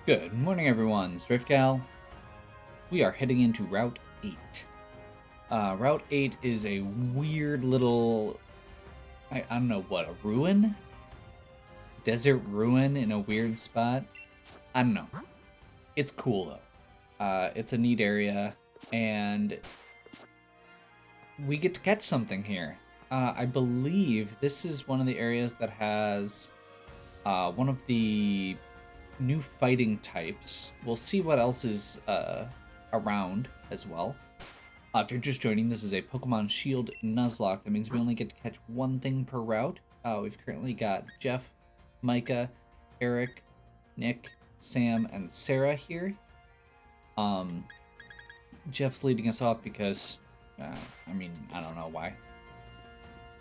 Good morning, everyone. SwiftGal. We are heading into Route 8. Route 8 is a weird little, I don't know what, a ruin? Desert ruin in a weird spot? I don't know. It's cool, though. It's a neat area, and we get to catch something here. I believe this is one of the areas that has one of the new fighting types. We'll see what else is around as well. If you're just joining, this is a Pokemon Shield Nuzlocke. That means we only get to catch one thing per route. We've currently got Jeff, Micah, Eric, Nick, Sam, and Sarah here. Jeff's leading us off because, I don't know why.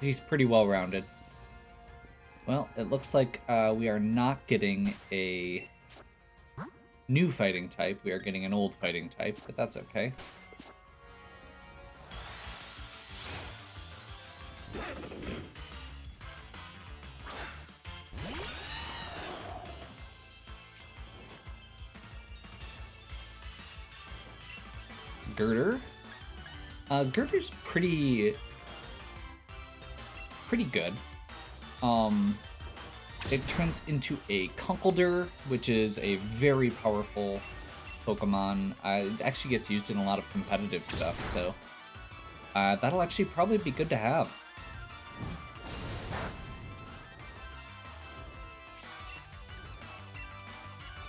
He's pretty well-rounded. Well, it looks like we are not getting a new fighting type. We are getting an old fighting type, but that's okay. Girder. Girder's pretty good. It turns into a Conkeldurr, which is a very powerful Pokemon. It actually gets used in a lot of competitive stuff, so that'll actually probably be good to have.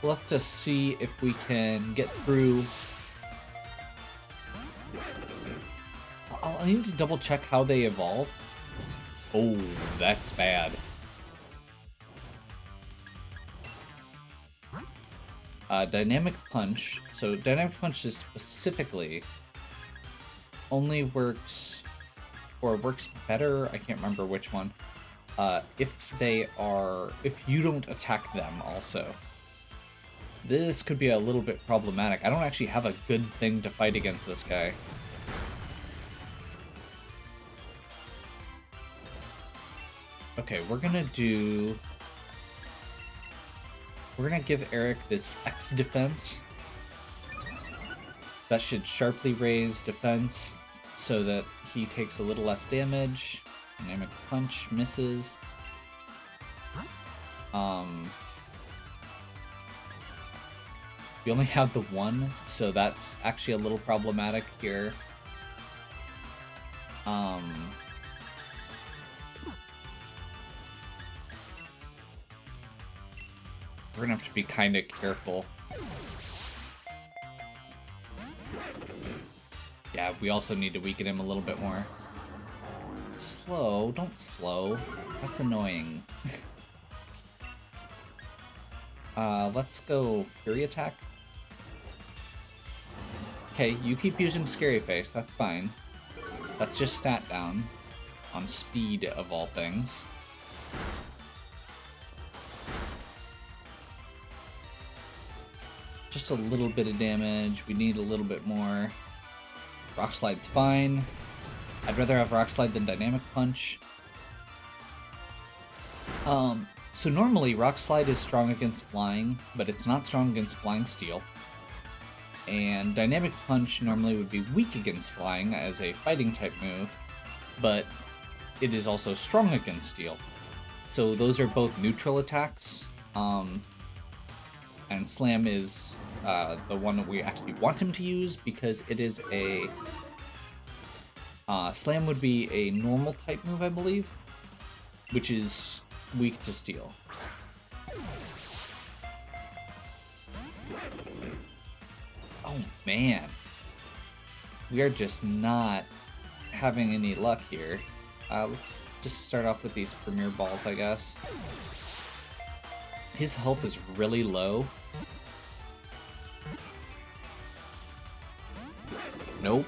We'll have to see if we can get through. I need to double check how they evolve. Oh, that's bad. Dynamic Punch. So Dynamic Punch is specifically only works, or works better, I can't remember which one, if you don't attack them also. This could be a little bit problematic. I don't actually have a good thing to fight against this guy. Okay, we're gonna give Eric this X defense. That should sharply raise defense so that he takes a little less damage. Dynamic Punch misses. We only have the one, so that's actually a little problematic here. We're gonna have to be kind of careful. Yeah, we also need to weaken him a little bit more. Slow, don't slow. That's annoying. Let's go Fury Attack. Okay, you keep using Scary Face, that's fine. That's just stat down on speed of all things. Just a little bit of damage. We need a little bit more. Rock Slide's fine. I'd rather have Rock Slide than Dynamic Punch. So normally Rock Slide is strong against flying, but it's not strong against Flying Steel. And Dynamic Punch normally would be weak against flying as a fighting type move, but it is also strong against Steel. So those are both neutral attacks. And Slam is the one that we actually want him to use because it is a... Slam would be a normal type move, I believe, which is weak to Steel. Oh man. We are just not having any luck here. Let's just start off with these Premier Balls, I guess. His health is really low. Nope.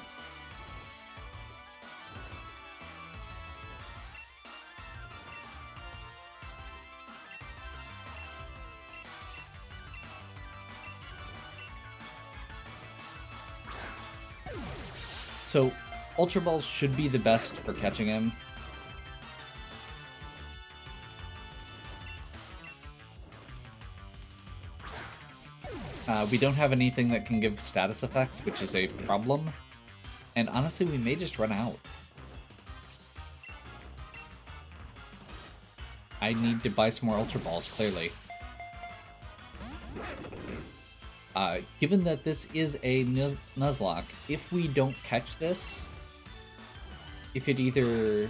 So, Ultra Balls should be the best for catching him. We don't have anything that can give status effects, which is a problem. And honestly, we may just run out. I need to buy some more Ultra Balls, clearly. Given that this is a Nuzlocke, if we don't catch this, if it either...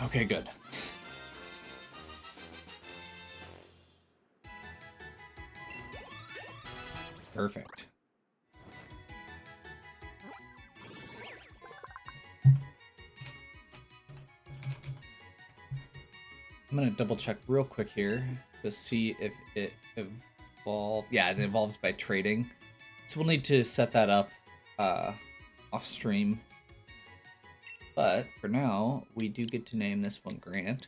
Okay, good. Perfect. I'm gonna double check real quick here to see if it evolved. Yeah, it evolves by trading. So we'll need to set that up off stream. But for now, we do get to name this one Grant.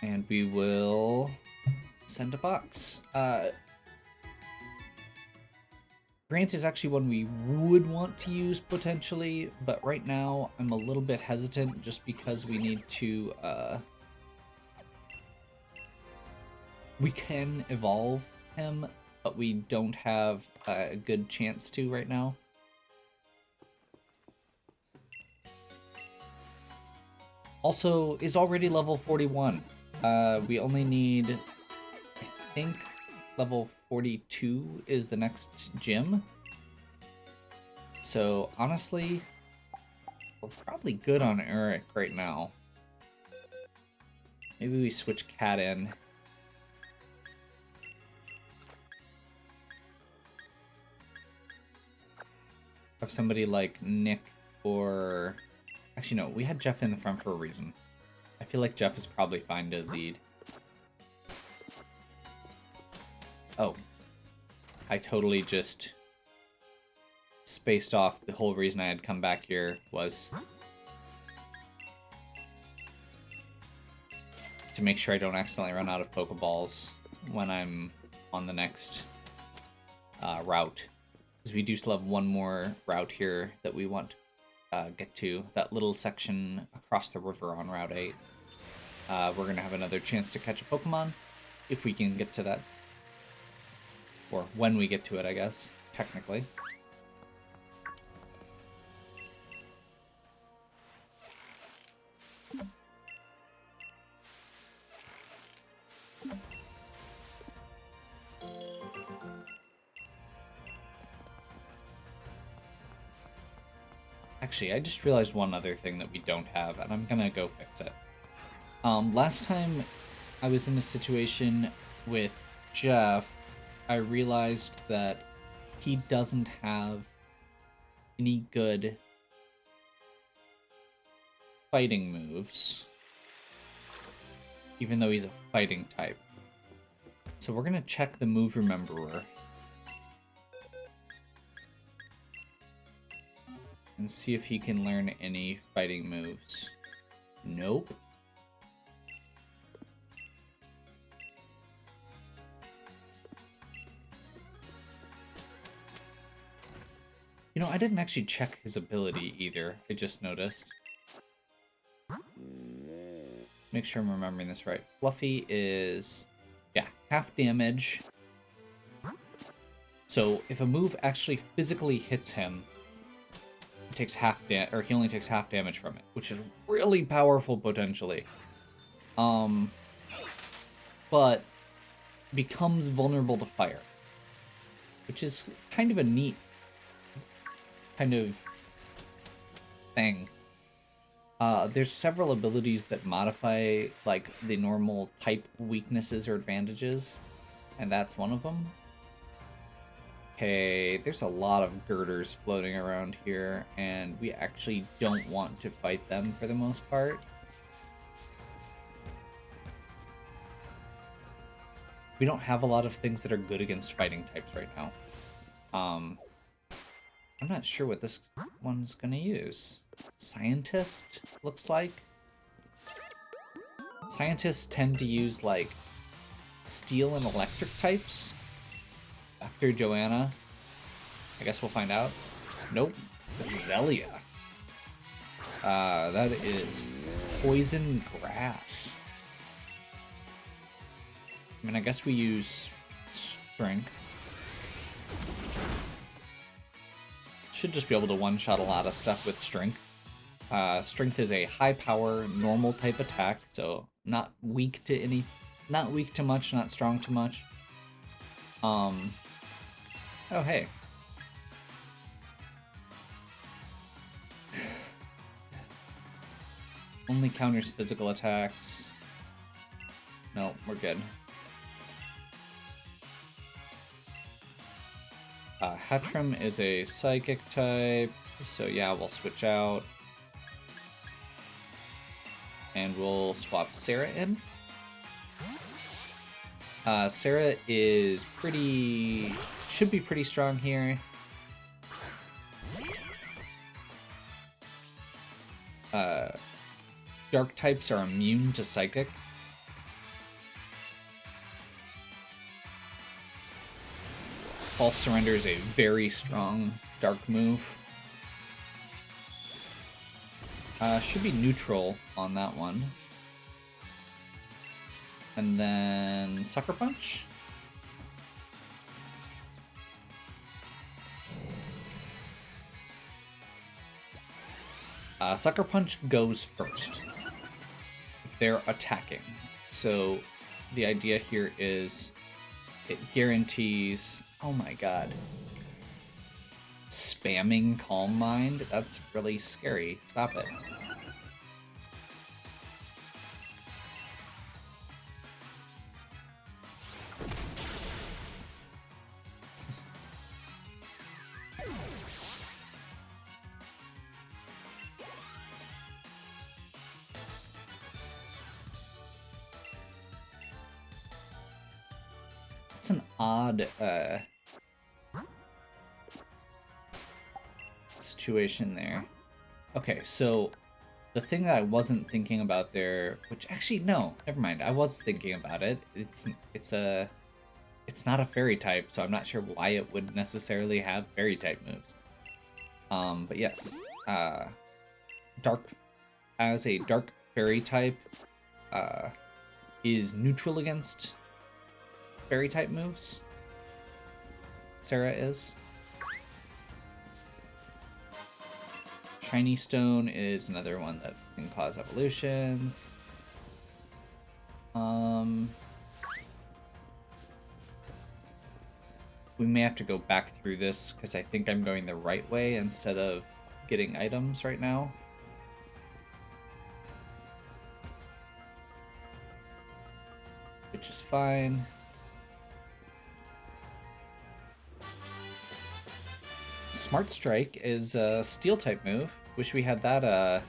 And we will send a box. Grant is actually one we would want to use potentially, but right now I'm a little bit hesitant just because we need to, we can evolve him, but we don't have a good chance to right now. Also, is already level 41. We only need, I think, level 42 is the next gym. So honestly, we're probably good on Eric right now. Maybe we switch Cat in. Have somebody like Nick or... Actually, no, we had Jeff in the front for a reason. I feel like Jeff is probably fine to lead. Oh. I totally just spaced off. The whole reason I had come back here was to make sure I don't accidentally run out of Pokeballs when I'm on the next route. Because we do still have one more route here that we want to get to. That little section across the river on Route 8. We're going to have another chance to catch a Pokemon if we can get to that. Or when we get to it, I guess, technically. Actually, I just realized one other thing that we don't have, and I'm gonna go fix it. Last time I was in a situation with Jeff, I realized that he doesn't have any good fighting moves, even though he's a fighting type. So we're gonna check the move rememberer and see if he can learn any fighting moves. Nope. You know, I didn't actually check his ability either. I just noticed. Make sure I'm remembering this right. Fluffy is, yeah, half damage. So if a move actually physically hits him, he takes he only takes half damage from it, which is really powerful potentially. But becomes vulnerable to fire, which is kind of a neat kind of thing. There's several abilities that modify like the normal type weaknesses or advantages, and that's one of them. Okay, there's a lot of girders floating around here, and we actually don't want to fight them for the most part. We don't have a lot of things that are good against fighting types right now. I'm not sure what this one's gonna use. Scientist, looks like. Scientists tend to use, like, steel and electric types. Dr. Joanna. I guess we'll find out. Nope. Zelia. That is poison grass. I mean, I guess we use strength. Should just be able to one-shot a lot of stuff with strength. Strength is a high power, normal type attack, so not weak to not weak to much, not strong to much. Oh hey. Only counters physical attacks. No, we're good. Hatrim is a psychic type, so yeah, we'll switch out. And we'll swap Sarah in. Sarah is should be pretty strong here. Dark types are immune to psychic. False Surrender is a very strong dark move. Should be neutral on that one. And then Sucker Punch. Sucker Punch goes first if they're attacking. So the idea here is it guarantees... Oh my god. Spamming Calm Mind? That's really scary. Stop it. It's an odd situation there. Okay, so the thing that I wasn't thinking about there, which actually no, never mind. I was thinking about it. It's not a fairy type, so I'm not sure why it would necessarily have fairy type moves. But yes, dark as a dark fairy type is neutral against fairy type moves. Sarah is. Shiny Stone is another one that can cause evolutions. We may have to go back through this because I think I'm going the right way instead of getting items right now. Which is fine. Smart Strike is a steel type move. Wish we had that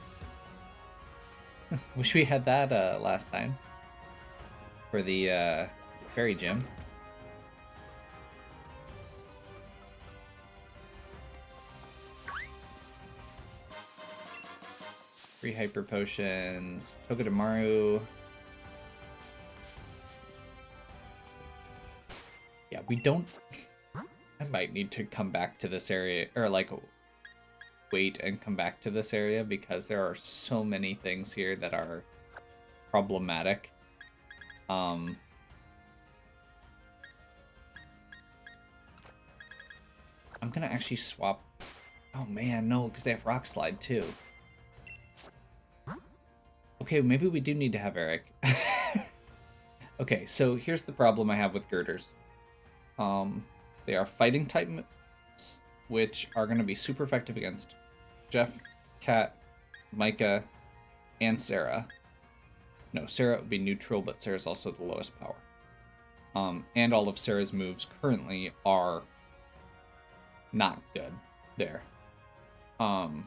wish we had that last time for the fairy gym. Three hyper potions. Togedemaru. Yeah, we don't. I might need to come back to this area, or like wait and come back to this area because there are so many things here that are problematic. I'm gonna actually swap. Oh man, no, because they have Rock Slide too. Okay, maybe we do need to have Eric. Okay, so here's the problem I have with girders. They are fighting type moves, which are going to be super effective against Jeff, Kat, Micah, and Sarah. No, Sarah would be neutral, but Sarah's also the lowest power. And all of Sarah's moves currently are not good there. So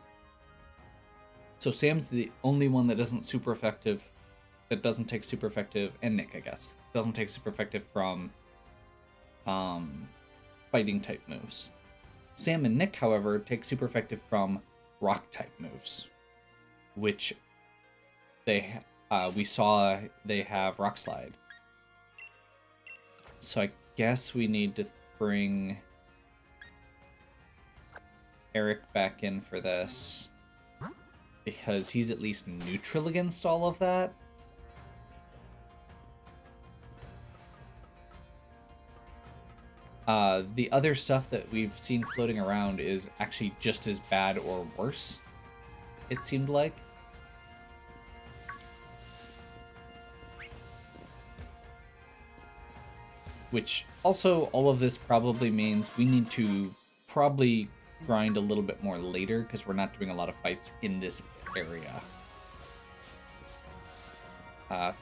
Sam's the only one that isn't super effective, that doesn't take super effective, and Nick, I guess, doesn't take super effective from fighting type moves. Sam and Nick, however, take super effective from rock type moves, which we saw they have Rock Slide. So I guess we need to bring Eric back in for this, because he's at least neutral against all of that. The other stuff that we've seen floating around is actually just as bad or worse, it seemed like. Which also, all of this probably means we need to probably grind a little bit more later, because we're not doing a lot of fights in this area.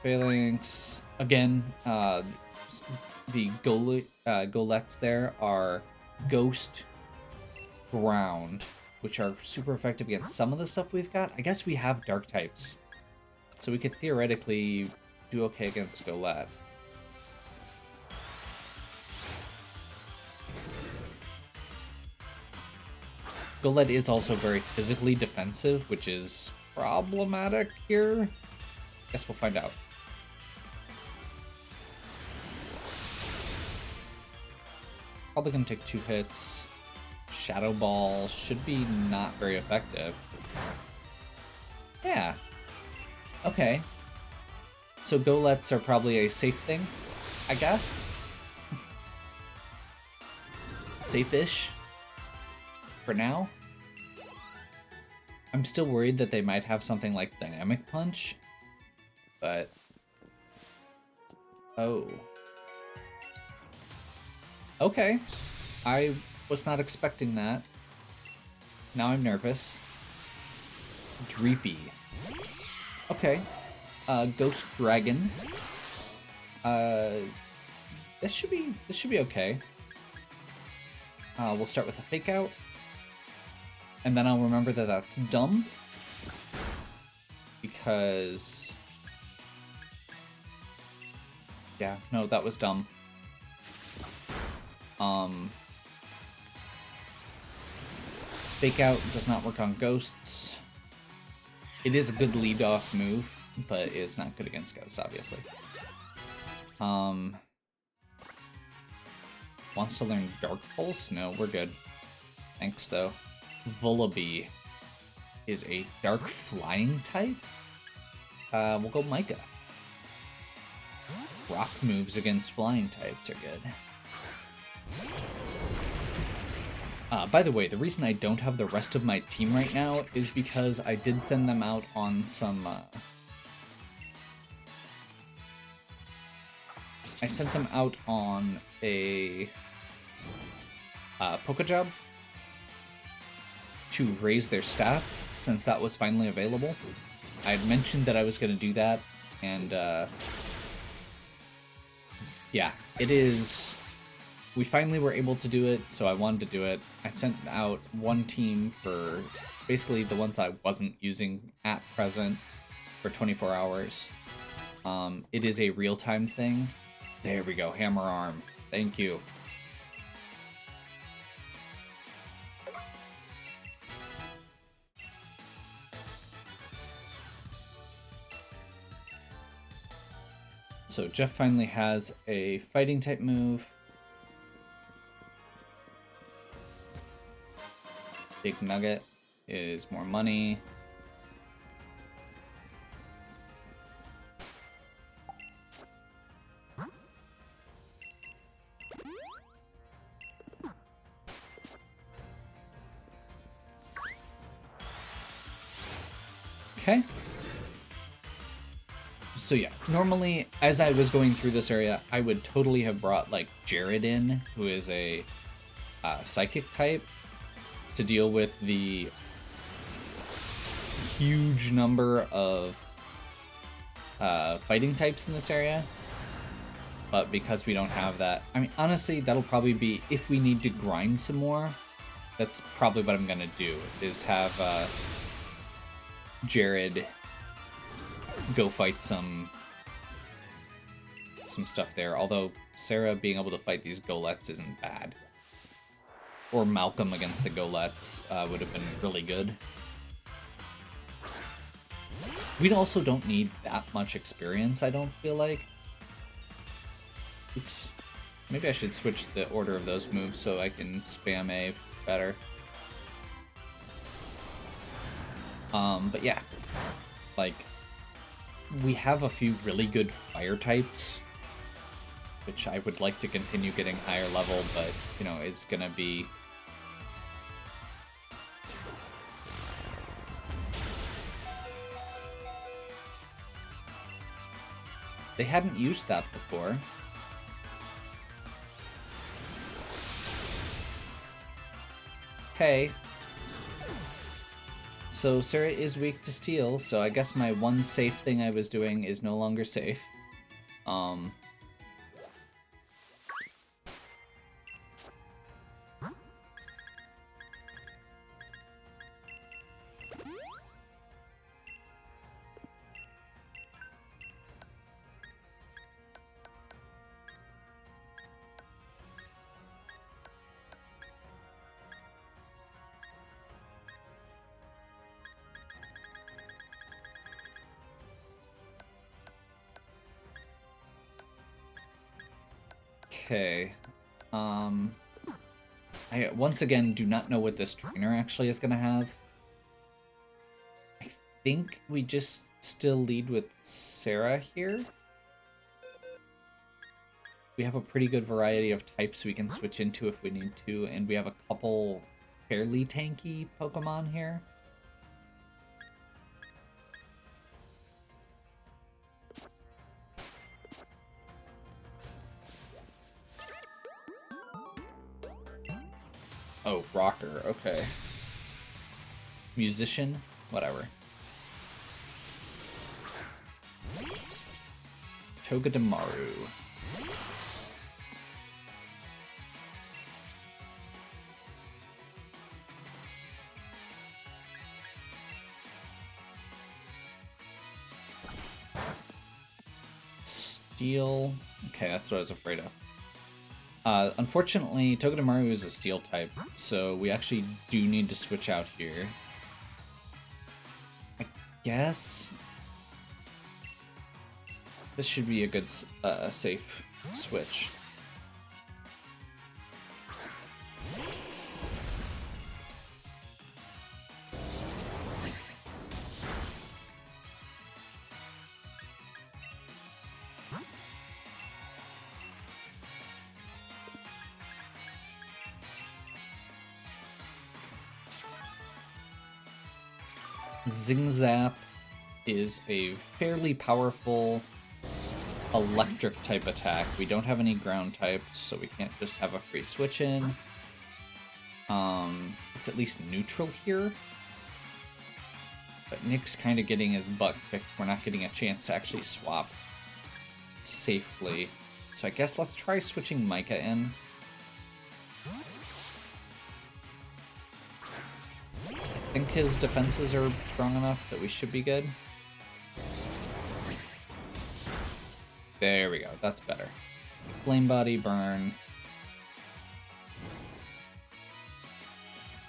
Phalanx, again, the golets there are ghost, ground, which are super effective against some of the stuff we've got. I guess we have dark types, so we could theoretically do okay against golet. Golet is also very physically defensive, which is problematic here. Guess we'll find out. Probably gonna take 2 hits. Shadow Ball should be not very effective. Yeah. Okay. So golets are probably a safe thing, I guess? Safe-ish? For now? I'm still worried that they might have something like Dynamic Punch, but... Oh. Okay. I was not expecting that. Now I'm nervous. Dreepy. Okay. Ghost Dragon. This should be okay. We'll start with a Fake Out. And then I'll remember that that's dumb. Because... yeah, no, that was dumb. Fake Out does not work on ghosts. It is a good lead-off move, but it is not good against ghosts, obviously. Wants to learn Dark Pulse? No, we're good. Thanks, though. Vullaby is a dark flying type? We'll go Micah. Rock moves against flying types are good. By the way, the reason I don't have the rest of my team right now is because I did send them out on some... I sent them out on a Poké Job to raise their stats, since that was finally available. I had mentioned that I was going to do that, and yeah, it is... We finally were able to do it, so I wanted to do it. I sent out one team for basically the ones that I wasn't using at present for 24 hours. It is a real-time thing. There we go, Hammer Arm. Thank you. So Jeff finally has a fighting type move. Big Nugget is more money. Okay. So yeah, normally, as I was going through this area, I would totally have brought, like, Jared in, who is a psychic type, to deal with the huge number of fighting types in this area. But because we don't have that, I mean, honestly, that'll probably be, if we need to grind some more, that's probably what I'm gonna do, is have Jared go fight some stuff there, although Sarah being able to fight these golets isn't bad. Or Malcolm against the golets would have been really good. We also don't need that much experience, I don't feel like. Oops. Maybe I should switch the order of those moves so I can spam A better. But yeah, like, we have a few really good fire types, which I would like to continue getting higher level, but, you know, it's gonna be... They hadn't used that before. Okay. So Sarah is weak to steel, so I guess my one safe thing I was doing is no longer safe. Okay. I once again do not know what this trainer actually is gonna have. I think we just still lead with Sarah here. We have a pretty good variety of types we can switch into if we need to, and we have a couple fairly tanky Pokemon here. Oh, rocker, okay. Musician, whatever. Togedemaru. Steel. Okay, that's what I was afraid of. Unfortunately, Togedemaru is a steel type, so we actually do need to switch out here. I guess this should be a good, safe switch. Zing Zap is a fairly powerful electric type attack. We don't have any ground types, so we can't just have a free switch in. It's at least neutral here. But Nick's kind of getting his butt kicked. We're not getting a chance to actually swap safely. So I guess let's try switching Micah in. I think his defenses are strong enough that we should be good. There we go, that's better. Flame Body, Burn.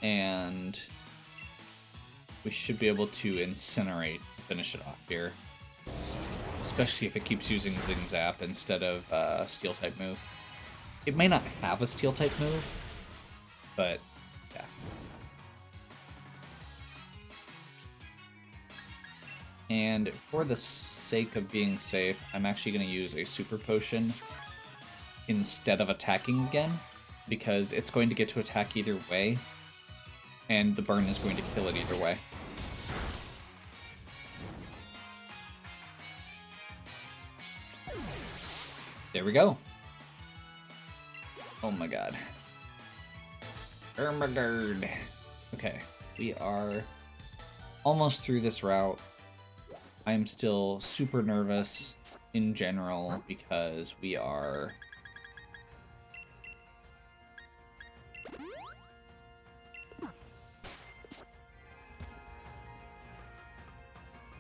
And we should be able to Incinerate to finish it off here. Especially if it keeps using Zing Zap instead of a Steel-type move. It may not have a Steel-type move, but yeah. And for the sake of being safe, I'm actually going to use a Super Potion instead of attacking again, because it's going to get to attack either way, and the burn is going to kill it either way. There we go. Oh my god. Ermagerd. Okay, we are almost through this route. I'm still super nervous in general because we are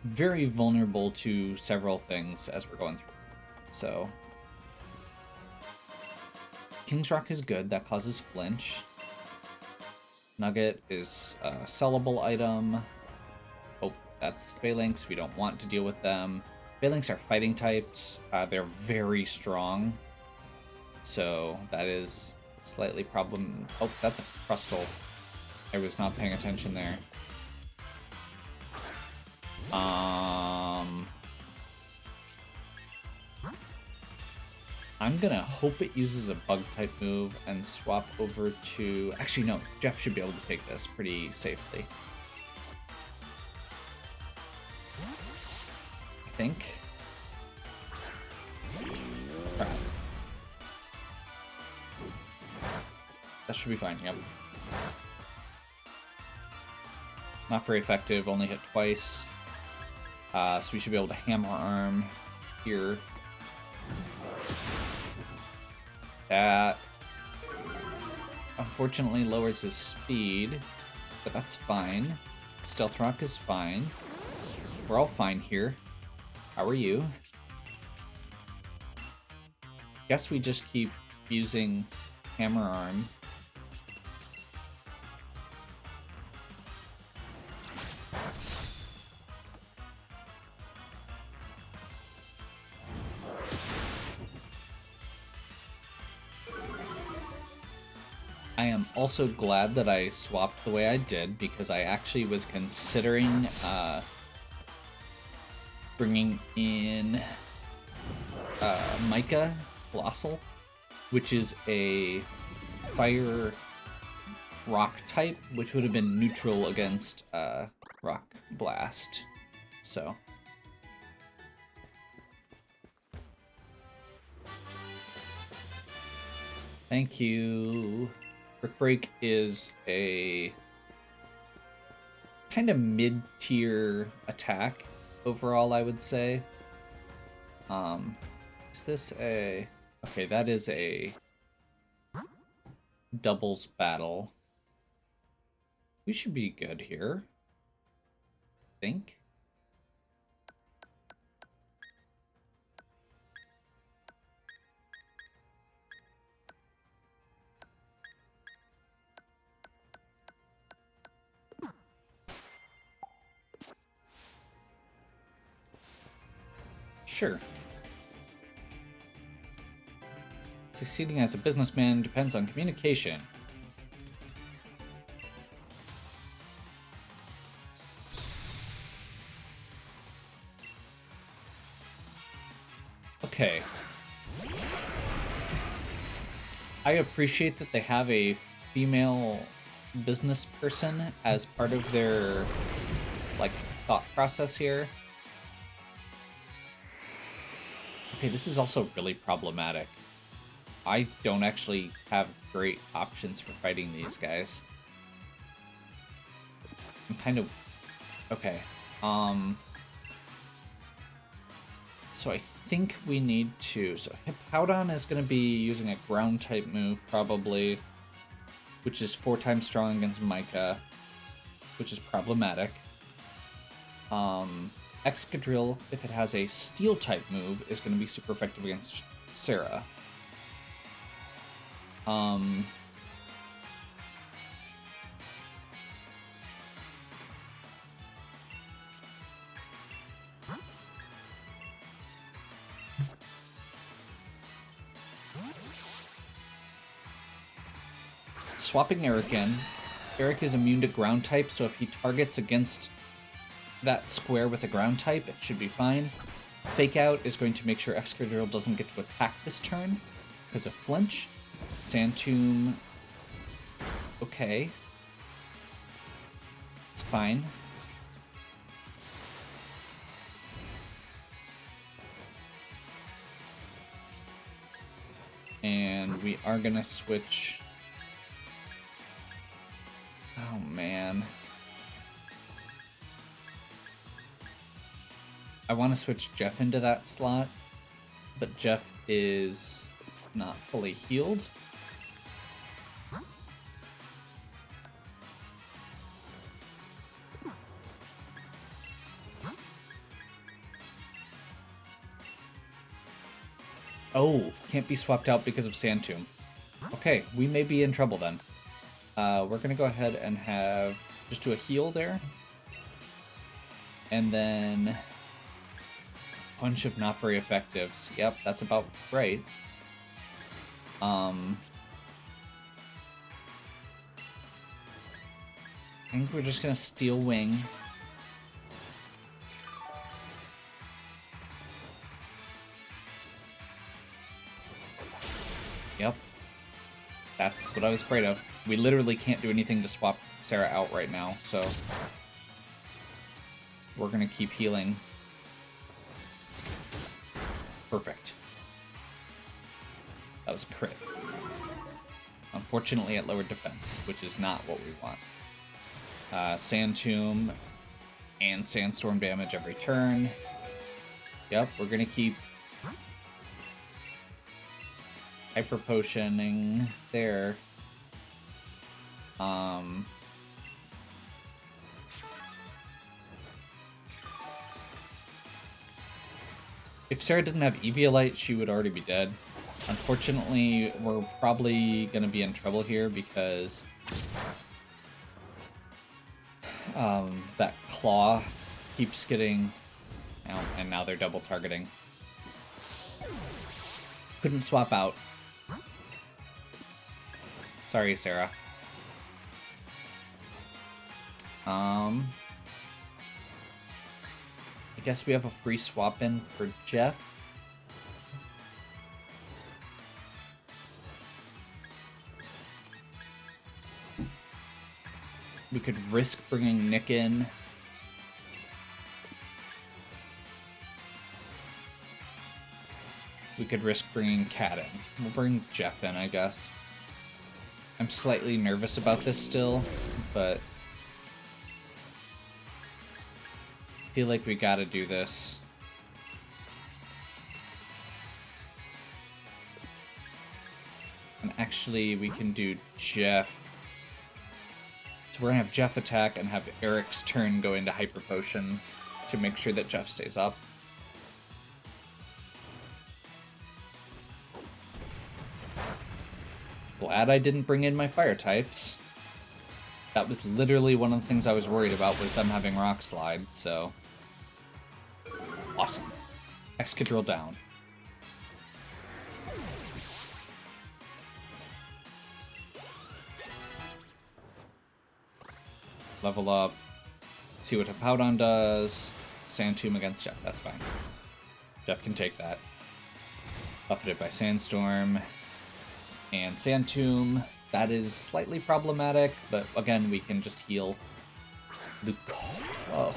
very vulnerable to several things as we're going through. So King's Rock is good, that causes flinch. Nugget is a sellable item. Oh, that's Phalanx, we don't want to deal with them. Phalanx are fighting types, they're very strong. So that is slightly problem. Oh, that's a Crustle. I was not paying attention there. I'm gonna hope it uses a bug type move and swap over to... Actually, no, Jeff should be able to take this pretty safely. I think. Crap. That should be fine, yep. Not very effective, only hit twice. So we should be able to hammer arm here. That unfortunately lowers his speed, but that's fine. Stealth Rock is fine. We're all fine here. How are you? Guess we just keep using hammer arm. I am also glad that I swapped the way I did, because I actually was considering bringing in Micah Colossal, which is a fire rock type, which would have been neutral against Rock Blast. So... Thank you. Brick Break is a kind of mid-tier attack overall, I would say. Is this a... Okay, that is a doubles battle. We should be good here, I think. Sure. Succeeding as a businessman depends on communication. Okay. I appreciate that they have a female business person as part of their, like, thought process here. Okay, this is also really problematic. I don't actually have great options for fighting these guys. I'm kind of... Okay. So I think we need to... So Hippowdon is going to be using a ground type move, probably, which is 4 times strong against Micah, which is problematic. Excadrill, if it has a steel type move, is going to be super effective against Sarah. Swapping Eric in. Eric is immune to ground type, so if he targets against that square with a ground type, it should be fine. Fake Out is going to make sure Excadrill doesn't get to attack this turn because of flinch. Sand Tomb. Okay. It's fine. And we are gonna switch. Oh man. I want to switch Jeff into that slot, but Jeff is not fully healed. Oh, can't be swapped out because of Sand Tomb. Okay, we may be in trouble then. We're gonna go ahead and just do a heal there. And then bunch of not very effectives. Yep, that's about right. I think we're just gonna Steel Wing. That's what I was afraid of. We literally can't do anything to swap Sarah out right now, so we're gonna keep healing. Perfect. That was a crit. Unfortunately, it lowered defense, which is not what we want. Sand Tomb and Sandstorm damage every turn. Yep, we're gonna keep Hyper Potioning there. If Sarah didn't have Eviolite, she would already be dead. Unfortunately, we're probably going to be in trouble here because that claw keeps getting... Oh, and now they're double targeting. Couldn't swap out. Sorry, Sarah. I guess we have a free swap in for Jeff. We could risk bringing Nick in. We could risk bringing Kat in. We'll bring Jeff in, I guess. I'm slightly nervous about this still, but I feel like we gotta do this. And actually, we can do Jeff. So we're gonna have Jeff attack and have Eric's turn go into Hyper Potion to make sure that Jeff stays up. Glad I didn't bring in my fire types. That was literally one of the things I was worried about, was them having Rock Slide, so... Awesome. Excadrill down. Level up. See what Hippowdon does. Sand Tomb against Jeff, that's fine. Jeff can take that. Buffeted by Sandstorm. And Sand Tomb. That is slightly problematic, but again, we can just heal. Oh,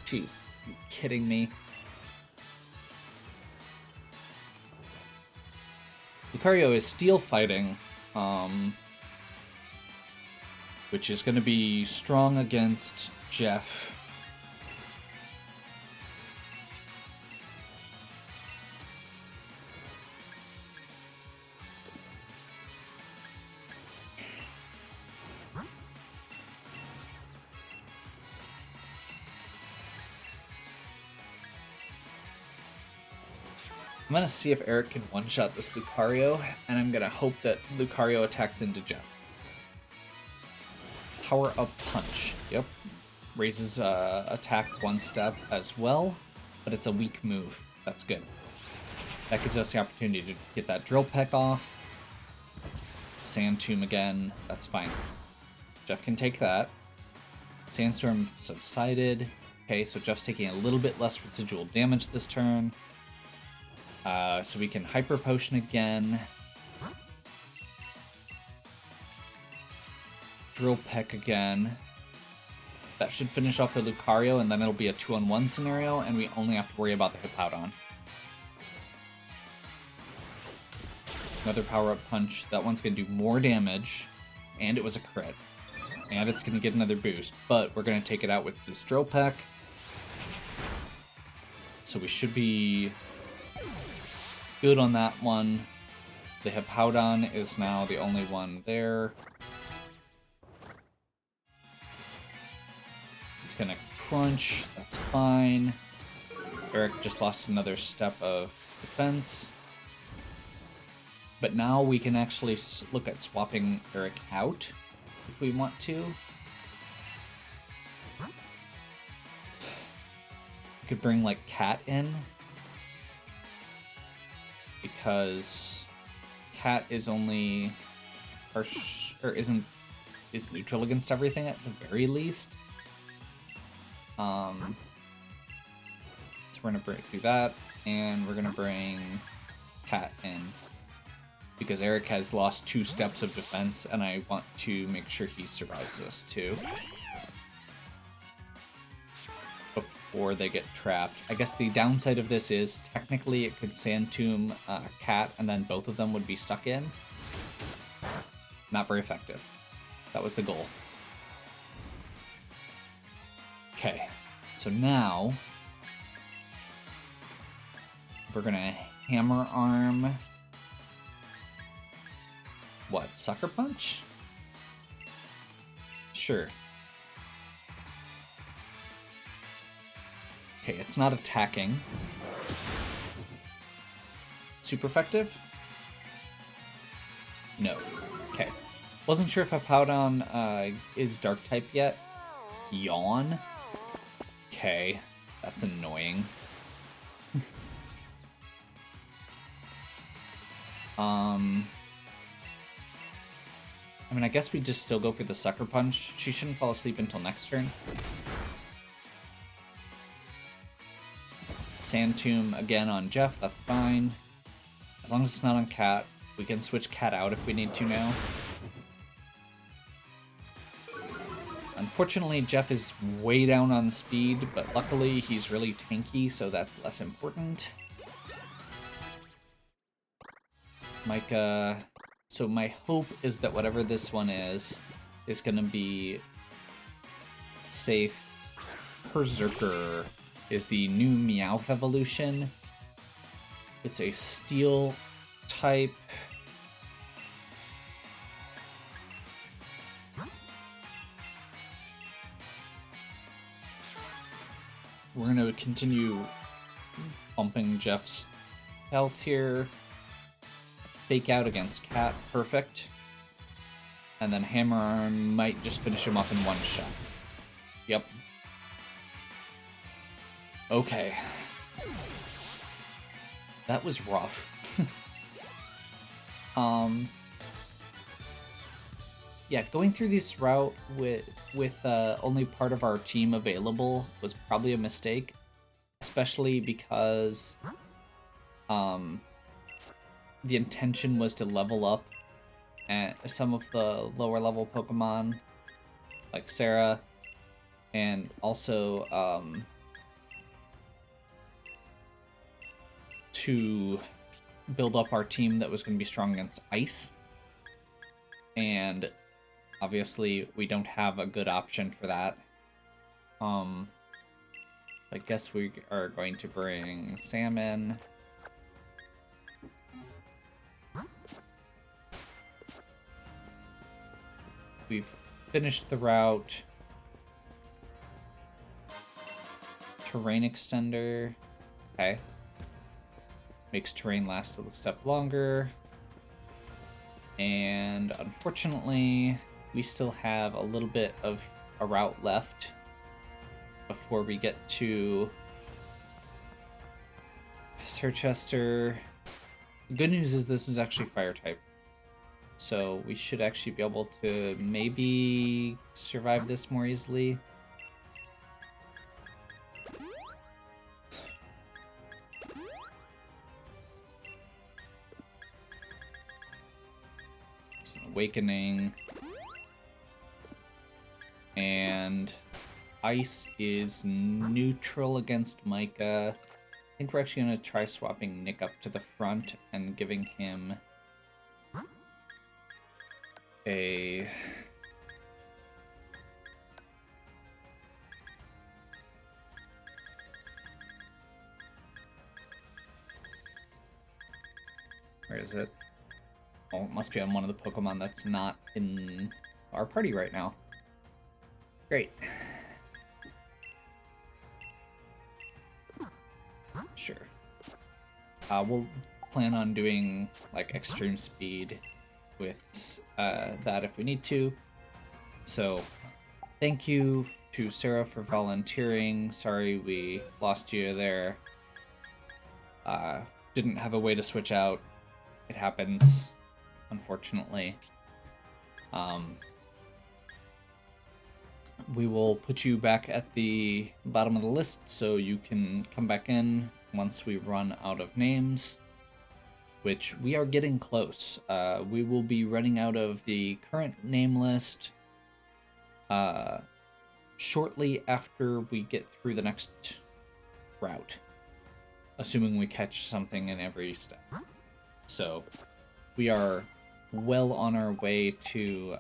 jeez. Are you kidding me? Lucario is steel fighting, which is going to be strong against Jeff. I'm going to see if Eric can one-shot this Lucario, and I'm going to hope that Lucario attacks into Jeff. Power Up Punch. Yep. Raises attack one step as well, but it's a weak move. That's good. That gives us the opportunity to get that Drill Peck off. Sand Tomb again. That's fine. Jeff can take that. Sandstorm subsided. Okay, so Jeff's taking a little bit less residual damage this turn. So we can Hyper Potion again. Drill Peck again. That should finish off the Lucario, and then it'll be a 2-on-1 scenario, and we only have to worry about the Hippowdon. Another Power Up Punch. That one's going to do more damage, and it was a crit. And it's going to get another boost, but we're going to take it out with this Drill Peck. So we should be good on that one. The Hippowdon is now the only one there. It's gonna crunch, that's fine. Eric just lost another step of defense. But now we can actually look at swapping Eric out if we want to. We could bring like Kat in, because Kat is only harsh, or is neutral against everything at the very least. So we're gonna do that, and we're gonna bring Kat in. because Eric has lost 2 steps of defense, and I want to make sure he survives this too. Before they get trapped. I guess the downside of this is, technically it could Sand Tomb Cat, and then both of them would be stuck in. Not very effective. That was the goal. Okay, so now we're gonna Hammer Arm. What, Sucker Punch? Sure. Okay, it's not attacking. Super effective? No. Okay. Wasn't sure if Hippowdon is Dark type yet. Yawn? Okay, that's annoying. I mean, I guess we just still go for the Sucker Punch. She shouldn't fall asleep until next turn. Sand Tomb again on Jeff, that's fine. As long as it's not on Cat. We can switch Cat out if we need to now. Unfortunately, Jeff is way down on speed, but luckily he's really tanky, so that's less important. Micah... So my hope is that whatever this one is gonna be safe. Berserker is the new Meowth evolution. It's a steel type. We're gonna continue bumping Jeff's health here. Fake out against Cat, perfect. And then Hammer Arm might just finish him up in one shot. Yep. Okay. That was rough. Yeah, going through this route with only part of our team available was probably a mistake, especially because the intention was to level up at some of the lower level Pokemon, like Sarah, and also to build up our team that was going to be strong against Ice. And obviously we don't have a good option for that. I guess we are going to bring Salmon. We've finished the route. Terrain Extender. Okay. Makes terrain last a step longer. And unfortunately, we still have a little bit of a route left before we get to Sirchester. The good news is this is actually fire type. So we should actually be able to maybe survive this more easily. It's an Awakening. And Ice is neutral against Micah. I think we're actually going to try swapping Nick up to the front and giving him a... Where is it? Oh, it must be on one of the Pokemon that's not in our party right now. Great. Sure. We'll plan on doing like extreme speed with that if we need to. So thank you to Sarah for volunteering. Sorry we lost you there. Didn't have a way to switch out. It happens, unfortunately. We will put you back at the bottom of the list so you can come back in once we run out of names. which we are getting close. We will be running out of the current name list shortly after we get through the next route, assuming we catch something in every step. So we are well on our way to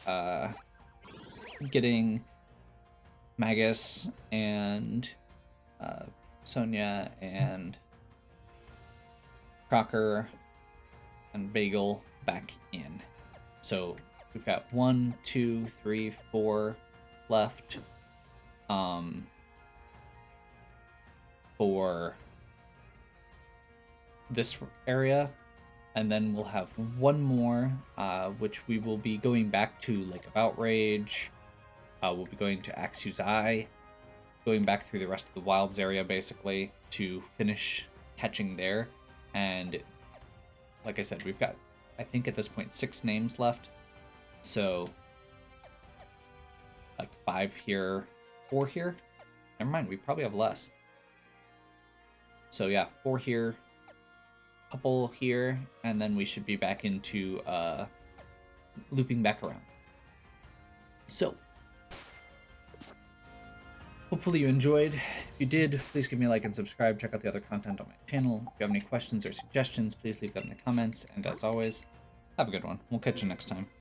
getting Magus and Sonia and Crocker and Bagel back in. So we've got 1, 2, 3, 4 left for this area, and then we'll have one more, which we will be going back to Lake of Outrage. We'll be going to Axu's Eye, going back through the rest of the Wilds area, basically, to finish catching there. And like I said, we've got, I think at this point, 6 names left. So, like 5 here, 4 here. Never mind, we probably have less. So yeah, 4 here, couple here, and then we should be back into looping back around. So, hopefully you enjoyed. If you did, please give me a like and subscribe. Check out the other content on my channel. If you have any questions or suggestions, please leave them in the comments. And as always, have a good one. We'll catch you next time.